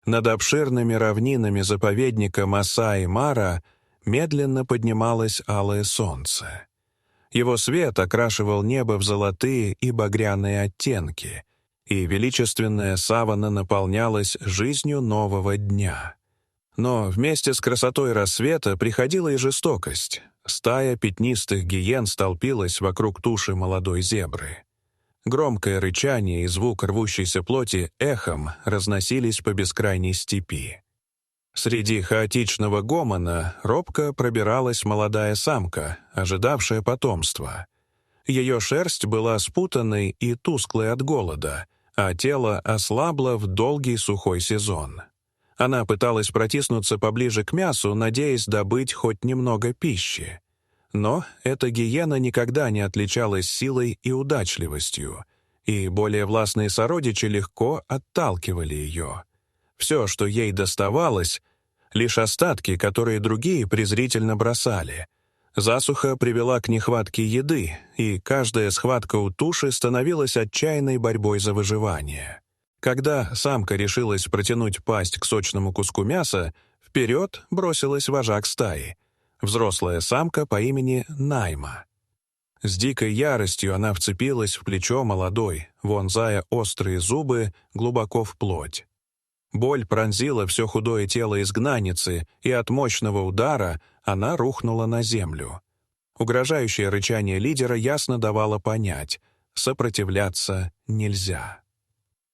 Над обширными равнинами заповедника Масаи-Мара медленно поднималось алое солнце. Его свет окрашивал небо в золотые и багряные оттенки, и величественная саванна наполнялась жизнью нового дня. Но вместе с красотой рассвета приходила и жестокость. Стая пятнистых гиен столпилась вокруг туши молодой зебры. Громкое рычание и звук рвущейся плоти эхом разносились по бескрайней степи. Среди хаотичного гомона робко пробиралась молодая самка, ожидавшая потомства. Ее шерсть была спутанной и тусклой от голода, а тело ослабло в долгий сухой сезон. Она пыталась протиснуться поближе к мясу, надеясь добыть хоть немного пищи. Но эта гиена никогда не отличалась силой и удачливостью, и более властные сородичи легко отталкивали ее. Все, что ей доставалось, лишь остатки, которые другие презрительно бросали. Засуха привела к нехватке еды, и каждая схватка у туши становилась отчаянной борьбой за выживание. Когда самка решилась протянуть пасть к сочному куску мяса, вперед бросилась вожак стаи, взрослая самка по имени Найма. С дикой яростью она вцепилась в плечо молодой, вонзая острые зубы глубоко в плоть. Боль пронзила все худое тело изгнанницы, и от мощного удара она рухнула на землю. Угрожающее рычание лидера ясно давало понять — сопротивляться нельзя.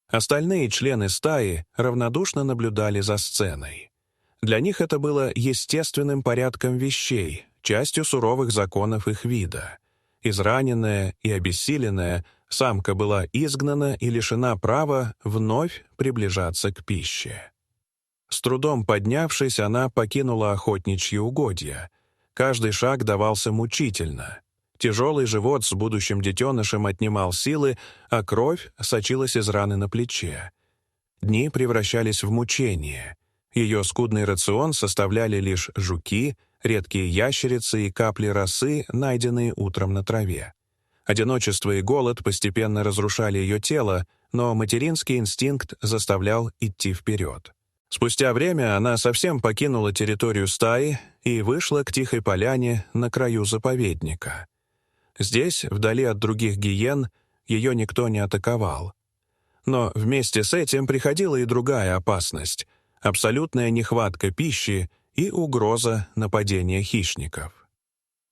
Остальные члены стаи равнодушно наблюдали за сценой. Для них это было естественным порядком вещей, частью суровых законов их вида. Израненная и обессиленная, самка была изгнана и лишена права вновь приближаться к пище. С трудом поднявшись, она покинула охотничьи угодья. Каждый шаг давался мучительно. Тяжелый живот с будущим детенышем отнимал силы, а кровь сочилась из раны на плече. Дни превращались в мучение. Ее скудный рацион составляли лишь жуки, редкие ящерицы и капли росы, найденные утром на траве. Одиночество и голод постепенно разрушали ее тело, но материнский инстинкт заставлял идти вперед. Спустя время она совсем покинула территорию стаи и вышла к тихой поляне на краю заповедника. Здесь, вдали от других гиен, ее никто не атаковал. Но вместе с этим приходила и другая опасность — абсолютная нехватка пищи и угроза нападения хищников.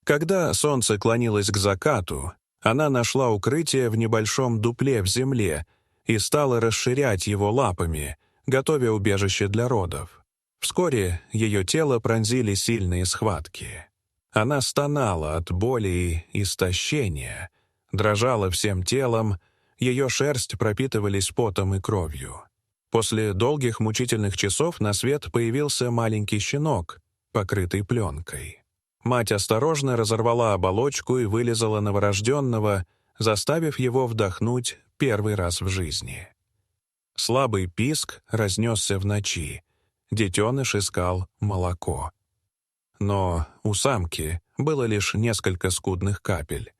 Когда солнце клонилось к закату, она нашла укрытие в небольшом дупле в земле и стала расширять его лапами, готовя убежище для родов. Вскоре ее тело пронзили сильные схватки. Она стонала от боли и истощения, дрожала всем телом, ее шерсть пропитывались потом и кровью. После долгих мучительных часов на свет появился маленький щенок, покрытый пленкой. Мать осторожно разорвала оболочку и вылизала новорожденного, заставив его вдохнуть первый раз в жизни. Слабый писк разнесся в ночи. Детеныш искал молоко. Но у самки было лишь несколько скудных капель.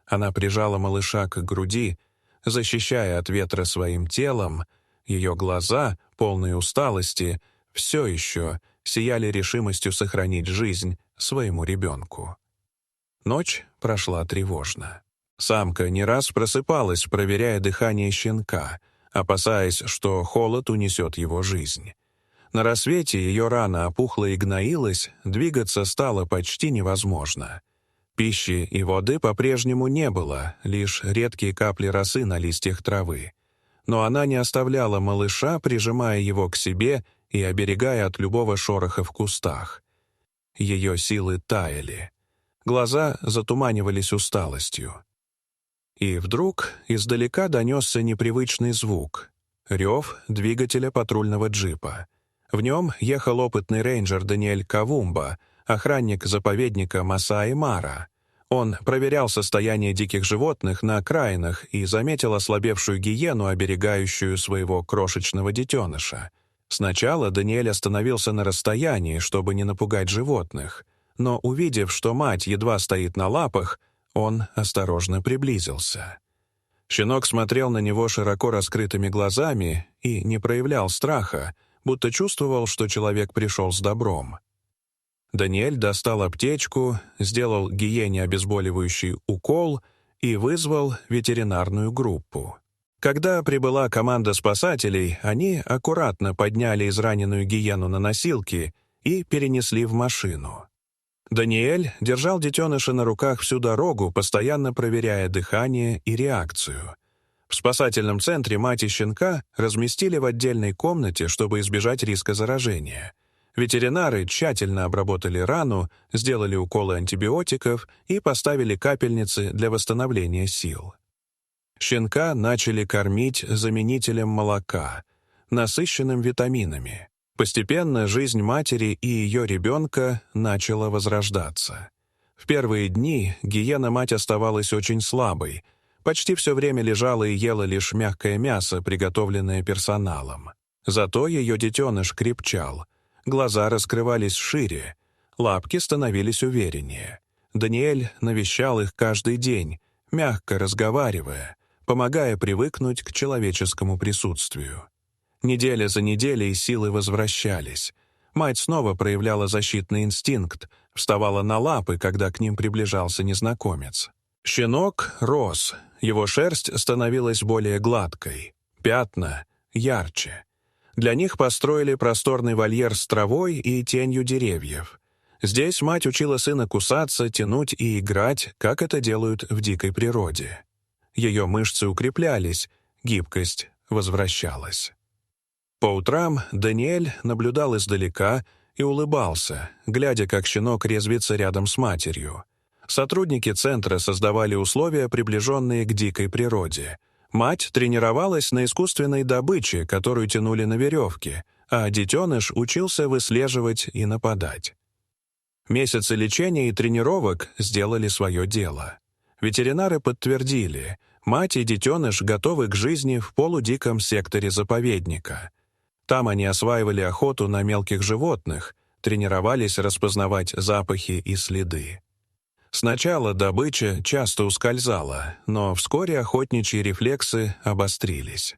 Она прижала малыша к груди, защищая от ветра своим телом. Ее глаза, полные усталости, все еще сияли решимостью сохранить жизнь своему ребенку. Ночь прошла тревожно. Самка не раз просыпалась, проверяя дыхание щенка, опасаясь, что холод унесет его жизнь. На рассвете ее рана опухла и гноилась, двигаться стало почти невозможно. Пищи и воды по-прежнему не было, лишь редкие капли росы на листьях травы. Но она не оставляла малыша, прижимая его к себе и оберегая от любого шороха в кустах. Ее силы таяли. Глаза затуманивались усталостью. И вдруг издалека донесся непривычный звук — рев двигателя патрульного джипа. В нем ехал опытный рейнджер Даниэль Кавумба, охранник заповедника Масаи-Мара. Он проверял состояние диких животных на окраинах и заметил ослабевшую гиену, оберегающую своего крошечного детеныша. Сначала Даниэль остановился на расстоянии, чтобы не напугать животных, но, увидев, что мать едва стоит на лапах, он осторожно приблизился. Щенок смотрел на него широко раскрытыми глазами и не проявлял страха, будто чувствовал, что человек пришел с добром. Даниэль достал аптечку, сделал гиене обезболивающий укол и вызвал ветеринарную группу. Когда прибыла команда спасателей, они аккуратно подняли израненную гиену на носилки и перенесли в машину. Даниэль держал детеныша на руках всю дорогу, постоянно проверяя дыхание и реакцию. В спасательном центре мать и щенка разместили в отдельной комнате, чтобы избежать риска заражения. Ветеринары тщательно обработали рану, сделали уколы антибиотиков и поставили капельницы для восстановления сил. Щенка начали кормить заменителем молока, насыщенным витаминами. Постепенно жизнь матери и ее ребенка начала возрождаться. В первые дни гиена-мать оставалась очень слабой, почти все время лежала и ела лишь мягкое мясо, приготовленное персоналом. Зато ее детеныш крепчал, глаза раскрывались шире, лапки становились увереннее. Даниэль навещал их каждый день, мягко разговаривая, помогая привыкнуть к человеческому присутствию. Неделя за неделей силы возвращались. Мать снова проявляла защитный инстинкт, вставала на лапы, когда к ним приближался незнакомец. Щенок рос, его шерсть становилась более гладкой, пятна ярче. Для них построили просторный вольер с травой и тенью деревьев. Здесь мать учила сына кусаться, тянуть и играть, как это делают в дикой природе. Ее мышцы укреплялись, гибкость возвращалась. По утрам Даниэль наблюдал издалека и улыбался, глядя, как щенок резвится рядом с матерью. Сотрудники центра создавали условия, приближенные к дикой природе. Мать тренировалась на искусственной добыче, которую тянули на веревке, а детеныш учился выслеживать и нападать. Месяцы лечения и тренировок сделали свое дело. Ветеринары подтвердили, мать и детеныш готовы к жизни в полудиком секторе заповедника. Там они осваивали охоту на мелких животных, тренировались распознавать запахи и следы. Сначала добыча часто ускользала, но вскоре охотничьи рефлексы обострились.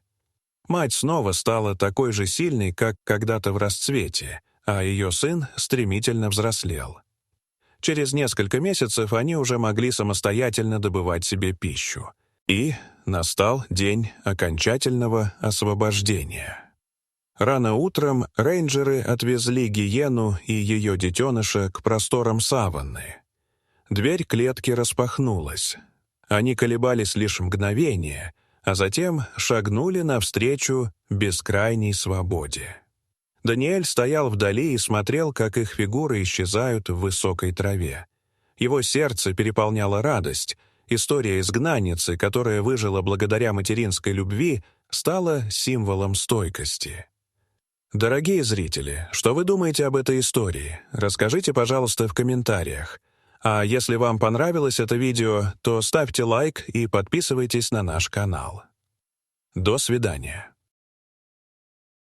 Мать снова стала такой же сильной, как когда-то в расцвете, а ее сын стремительно взрослел. Через несколько месяцев они уже могли самостоятельно добывать себе пищу. И настал день окончательного освобождения. Рано утром рейнджеры отвезли гиену и ее детеныша к просторам саванны. Дверь клетки распахнулась. Они колебались лишь мгновение, а затем шагнули навстречу бескрайней свободе. Даниэль стоял вдали и смотрел, как их фигуры исчезают в высокой траве. Его сердце переполняла радость. История изгнанницы, которая выжила благодаря материнской любви, стала символом стойкости. Дорогие зрители, что вы думаете об этой истории? Расскажите, пожалуйста, в комментариях. А если вам понравилось это видео, то ставьте лайк и подписывайтесь на наш канал. До свидания.